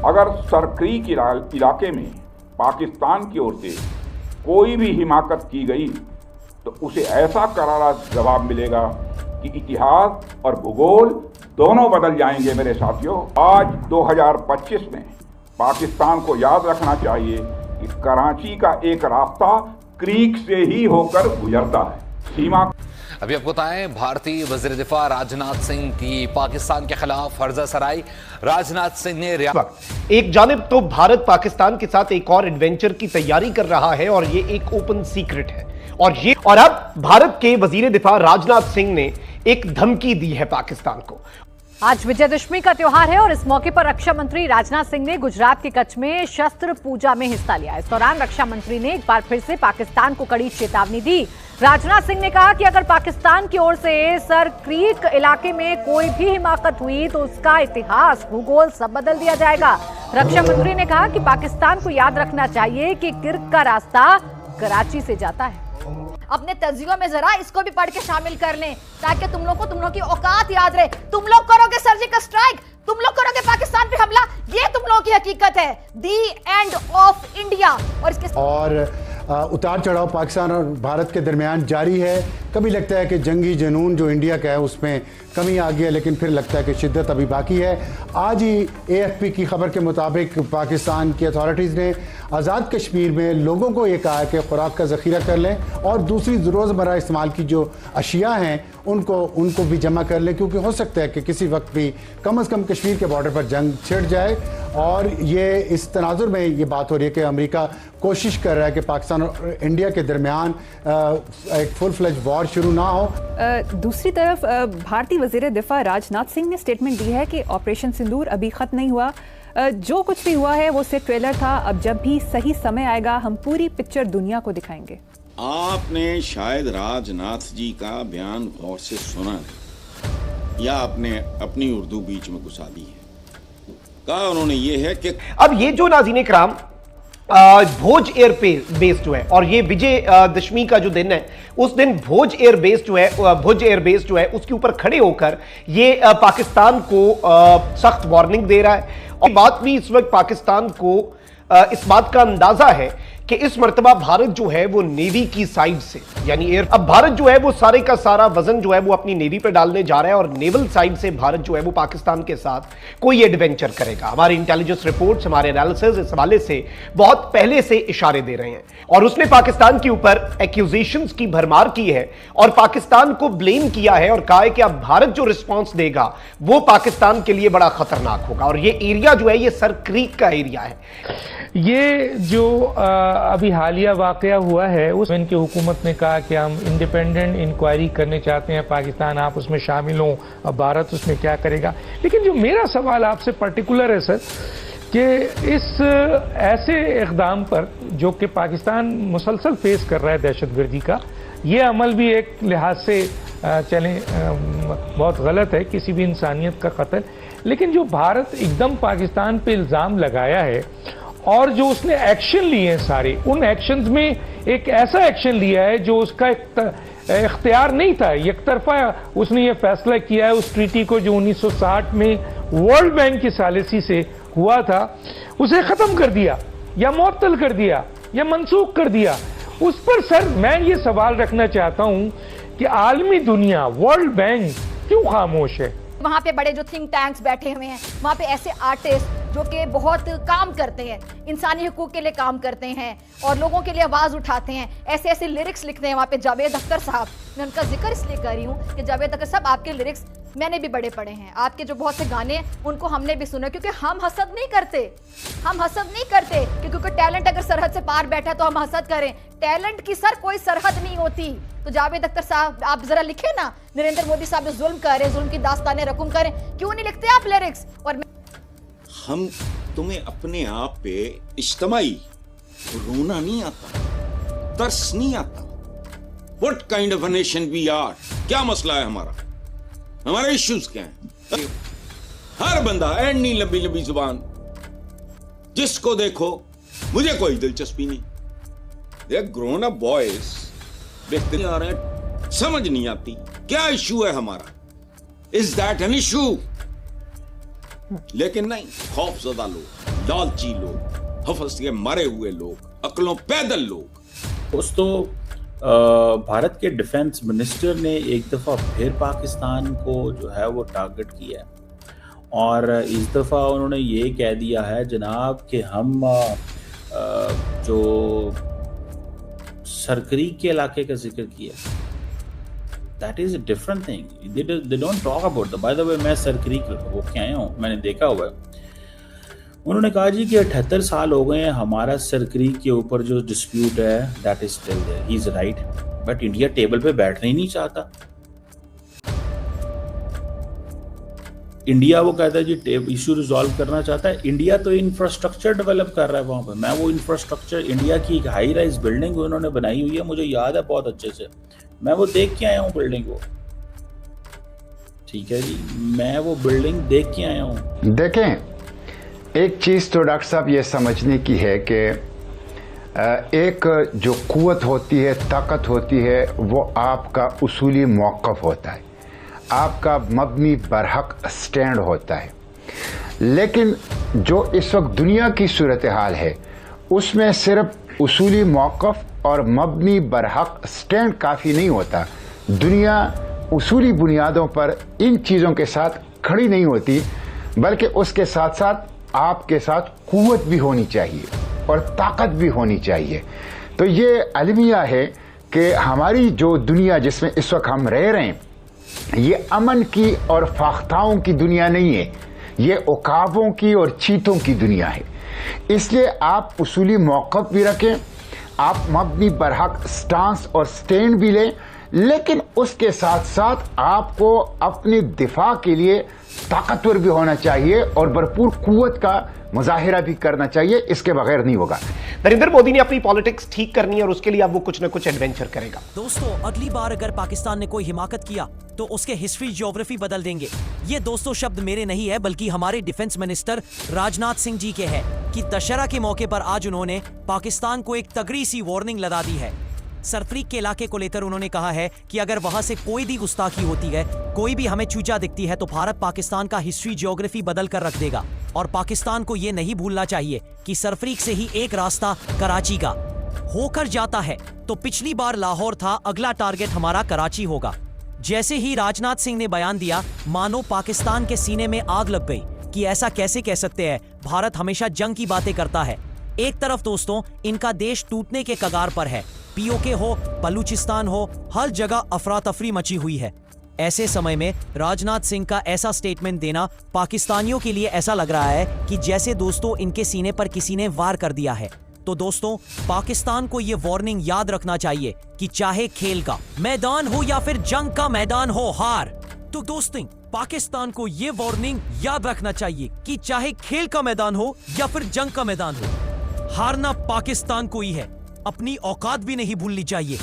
अगर सरक्रीक इलाके में पाकिस्तान की ओर से कोई भी हिमाकत की गई तो उसे ऐसा करारा जवाब मिलेगा कि इतिहास और भूगोल दोनों बदल जाएंगे। मेरे साथियों, आज 2025 में पाकिस्तान को याद रखना चाहिए कि कराची का एक रास्ता क्रीक से ही होकर गुजरता है। सीमा अभी आपको बताएं, भारतीय वज़ीर दिफा राजनाथ सिंह की पाकिस्तान के खिलाफ हर्जा सराई। राजनाथ सिंह ने एक जानिब तो भारत पाकिस्तान के साथ एक और एडवेंचर की तैयारी कर रहा है और ये एक ओपन सीक्रेट है, और अब भारत के वज़ीर दिफा राजनाथ सिंह ने एक धमकी दी है पाकिस्तान को। आज विजयदशमी का त्योहार है और इस मौके पर रक्षा मंत्री राजनाथ सिंह ने गुजरात के कच्छ में शस्त्र पूजा में हिस्सा लिया। इस दौरान रक्षा मंत्री ने एक बार फिर से पाकिस्तान को कड़ी चेतावनी दी। राजनाथ सिंह ने कहा कि अगर पाकिस्तान की ओर से सर क्रीक इलाके में कोई भी हिमाकत हुई तो उसका इतिहास भूगोल सब बदल दिया जाएगा। रक्षा मंत्री ने कहा कि पाकिस्तान को याद रखना चाहिए कि किर्क का रास्ता कराची से जाता है। अपने तज्जियों में जरा इसको भी पढ़ के शामिल कर लें ताकि तुम लोगों की औकात याद रहे। तुम लोग करोगे सर्जिकल स्ट्राइक, तुम लोग करोगे पाकिस्तान पे हमला, ये तुम लोगों की हकीकत है। दी एंड ऑफ इंडिया। और उतार चढ़ाव पाकिस्तान और भारत के दरमियान जारी है। कभी लगता है कि जंगी जुनून जो इंडिया का है उसमें कमी आ गई है, लेकिन फिर लगता है कि शिद्दत अभी बाकी है। आज ही AFP की खबर के मुताबिक पाकिस्तान की अथॉरिटीज़ ने आज़ाद कश्मीर में लोगों को ये कहा है कि खुराक का ज़ख़ीरा कर लें और दूसरी रोज़मर्रा इस्तेमाल की जो अशिया हैं उनको भी जमा कर लें, क्योंकि हो सकता है कि किसी वक्त भी कम से कम कश्मीर के बॉर्डर पर जंग छिड़ जाए। और ये इस तनाजुर में ये बात हो रही है कि अमेरिका कोशिश कर रहा है कि पाकिस्तान और इंडिया के दरमियान एक फुल फ्लेज वॉर शुरू ना हो। दूसरी तरफ भारतीय वज़ीर दिफा राजनाथ सिंह ने स्टेटमेंट दी है कि ऑपरेशन सिंदूर अभी ख़त्म नहीं हुआ, जो कुछ भी हुआ है वो सिर्फ ट्रेलर था। अब जब भी सही समय आएगा हम पूरी पिक्चर दुनिया को दिखाएंगे। आपने शायद राजनाथ जी का बयान गौर से सुना नहीं या आपने अपनी उर्दू बीच में घुसा दी है। कहा उन्होंने ये है कि अब ये जो नाज़रीन इकराम भोज एयर बेस जो है और ये विजय दशमी का जो दिन है उस दिन भोज एयर बेस जो है उसके ऊपर खड़े होकर ये पाकिस्तान को सख्त वार्निंग दे रहा है। और बात भी इस वक्त पाकिस्तान को इस बात का अंदाजा है कि इस मर्तबा भारत जो है वो नेवी की साइड से, यानी अब भारत जो है वो सारे का सारा वजन जो है वो अपनी नेवी पे डालने जा रहा है और नेवल साइड से भारत जो है वो पाकिस्तान के साथ कोई एडवेंचर करेगा। हमारे इंटेलिजेंस रिपोर्ट्स, हमारे एनालिसिस इस हवाले से बहुत पहले से इशारे दे रहे हैं और उसने पाकिस्तान के ऊपर एक्यूजेशंस की भरमार की है और पाकिस्तान को ब्लेम किया है और कहा है कि अब भारत जो रिस्पॉन्स देगा वो पाकिस्तान के लिए बड़ा खतरनाक होगा। और ये एरिया जो है ये सर क्रीक का एरिया है। ये जो अभी हालिया वाकया हुआ है उसमें इनकी हुकूमत ने कहा कि हम इंडिपेंडेंट इंक्वायरी करने चाहते हैं, पाकिस्तान आप उसमें शामिल हों, अब भारत उसमें क्या करेगा। लेकिन जो मेरा सवाल आपसे पर्टिकुलर है सर कि इस ऐसे इक़दाम पर जो कि पाकिस्तान मुसलसल फेस कर रहा है दहशतगर्दी का, ये अमल भी एक लिहाज से चलें बहुत गलत है, किसी भी इंसानियत का कत्ल। लेकिन जो भारत एकदम पाकिस्तान पे इल्ज़ाम लगाया है और जो उसने एक्शन लिए हैं सारे, उन एक्शंस में एक ऐसा एक्शन लिया है जो उसका इख्तियार नहीं था, एक तरफा उसने ये फैसला किया है उस ट्रीटी को जो 1960 में वर्ल्ड बैंक की सालिसी से हुआ था उसे ख़त्म कर दिया या मुअत्तल कर दिया या मनसूख कर दिया। उस पर सर मैं ये सवाल रखना चाहता हूँ कि आलमी दुनिया, वर्ल्ड बैंक क्यों खामोश है? वहाँ पे बड़े जो थिंक टैंक्स बैठे हुए हैं, वहाँ पे ऐसे आर्टिस्ट जो कि बहुत काम करते हैं, इंसानी हुकूक के लिए काम करते हैं और लोगों के लिए आवाज़ उठाते हैं, ऐसे ऐसे लिरिक्स लिखते हैं। वहाँ पे जावेद अख्तर साहब, मैं उनका जिक्र इसलिए कर रही हूँ कि जावेद अख्तर साहब आपके लिरिक्स मैंने भी बड़े पढ़े हैं, आपके जो बहुत से गाने उनको हमने भी सुना, क्योंकि हम हसद नहीं करते कि क्योंकि टैलेंट अगर सरहद से पार बैठा है तो हम हसद करें। टैलेंट की सर कोई सरहद नहीं होती। तो जावेद अख्तर साहब आप जरा लिखे ना, नरेंद्र मोदी साहब जो जुल्म कर रहे हैं, जुल्म की दास्तानें रकूम करें, क्यों नहीं लिखते आप लिरिक्स? और हम तुम्हें अपने आप पे इज्तिमाई रोना नहीं आता, तरस नहीं आता। What kind of a nation we are? क्या मसला है हमारा? हमारे इश्यूज क्या हैं? हर बंदा एंडी लंबी लंबी जुबान, जिसको देखो मुझे कोई दिलचस्पी नहीं। They are grown up boys, देखते आ रहे हैं, समझ नहीं आती क्या इशू है हमारा। Is that an issue? लेकिन नहीं, खौफ ज़दा लोग लालची लोग, हवस के मरे हुए लोग, अक्लों पैदल लोग। दोस्तों, भारत के डिफेंस मिनिस्टर ने एक दफ़ा फिर पाकिस्तान को जो है वो टारगेट किया है, और इस दफ़ा उन्होंने ये कह दिया है जनाब कि हम जो सरक्रीक के इलाके का जिक्र किया, that is a different thing. They don't talk about the, by the way मैं सरक्रीक वो के आया हूँ, मैंने देखा हुआ है। उन्होंने कहा जी कि 78 साल हो गए हैं, हमारा सरक्रीक के ऊपर जो डिस्प्यूट है that is still there, he is right, but India table पे बैठना ही नहीं चाहता। इंडिया वो कहता है जी इशू रिजॉल्व करना चाहता है। इंडिया तो इंफ्रास्ट्रक्चर डेवलप कर रहा है वहां पर। मैं वो इंफ्रास्ट्रक्चर, इंडिया की एक हाई राइज बिल्डिंग उन्होंने बनाई हुई है, मुझे याद है बहुत अच्छे से, मैं वो देख के आया हूँ बिल्डिंग को। ठीक है जी, मैं वो बिल्डिंग देख के आया हूँ। देखें, एक चीज़ तो डॉक्टर साहब ये समझने की है कि एक जो कुव्वत होती है, ताकत होती है, वो आपका उसूली मौक़िफ़ होता है, आपका मबनी बरहक स्टैंड होता है। लेकिन जो इस वक्त दुनिया की सूरत हाल है, उसमें सिर्फ उसूली मौक़िफ़ और मबनी बरहक स्टैंड काफ़ी नहीं होता। दुनिया उसूली बुनियादों पर इन चीज़ों के साथ खड़ी नहीं होती, बल्कि उसके साथ साथ आपके साथ कुव्वत भी होनी चाहिए और ताकत भी होनी चाहिए। तो ये अलमिया है कि हमारी जो दुनिया जिसमें इस वक्त हम रह रहे हैं, ये अमन की और फाख्ताओं की दुनिया नहीं है, ये उकाबों की और चीतों की दुनिया है। इसलिए आप उसूली मौक़िफ़ भी रखें, आप मबनी बरहक स्टांस और स्टैंड भी लें, लेकिन उसके साथ साथ आपको अपने दिफा के लिए ताकतवर भी होना चाहिए और भरपूर कुव्वत का मुजाहिरा भी करना चाहिए। इसके बगैर नहीं होगा। नरेंद्र मोदी ने अपनी पॉलिटिक्स ठीक करनी है और उसके लिए अब वो कुछ ना कुछ एडवेंचर करेगा। दोस्तों, अगली बार अगर पाकिस्तान ने कोई हिमाकत किया तो उसके हिस्ट्री ज्योग्राफी बदल देंगे। ये दोस्तों शब्द मेरे नहीं है, बल्कि हमारे डिफेंस मिनिस्टर राजनाथ सिंह जी के हैं कि दशहरा के मौके पर आज उन्होंने पाकिस्तान को एक तगड़ी सी वार्निंग लगा दी है। सरक्रीक के इलाके को लेकर उन्होंने कहा है कि अगर वहां से कोई भी गुस्ताखी होती है, कोई भी हमें चूजा दिखती है, तो भारत पाकिस्तान का हिस्ट्री ज्योग्राफी बदल कर रख देगा। और पाकिस्तान को यह नहीं भूलना चाहिए कि सरक्रीक से ही एक रास्ता कराची का होकर जाता है। तो पिछली बार लाहौर था, अगला टारगेट हमारा कराची होगा। जैसे ही राजनाथ सिंह ने बयान दिया, मानो पाकिस्तान के सीने में आग लग गई कि ऐसा कैसे कह सकते हैं, भारत हमेशा जंग की बातें करता है। एक तरफ दोस्तों इनका देश टूटने के कगार पर है, पीओके हो, बलूचिस्तान हो, हर जगह अफरा तफरी मची हुई है। ऐसे समय में राजनाथ सिंह का ऐसा स्टेटमेंट देना पाकिस्तानियों के लिए ऐसा लग रहा है कि जैसे दोस्तों इनके सीने पर किसी ने वार कर दिया है। तो दोस्तों, पाकिस्तान को यह वार्निंग याद रखना चाहिए कि चाहे खेल का मैदान हो या फिर जंग का मैदान हो, हार। तो दोस्तों, पाकिस्तान को यह वार्निंग याद रखना चाहिए कि चाहे खेल का मैदान हो या फिर जंग का मैदान हो, हारना पाकिस्तान को ही है। अपनी औकात भी नहीं भूलनी चाहिए।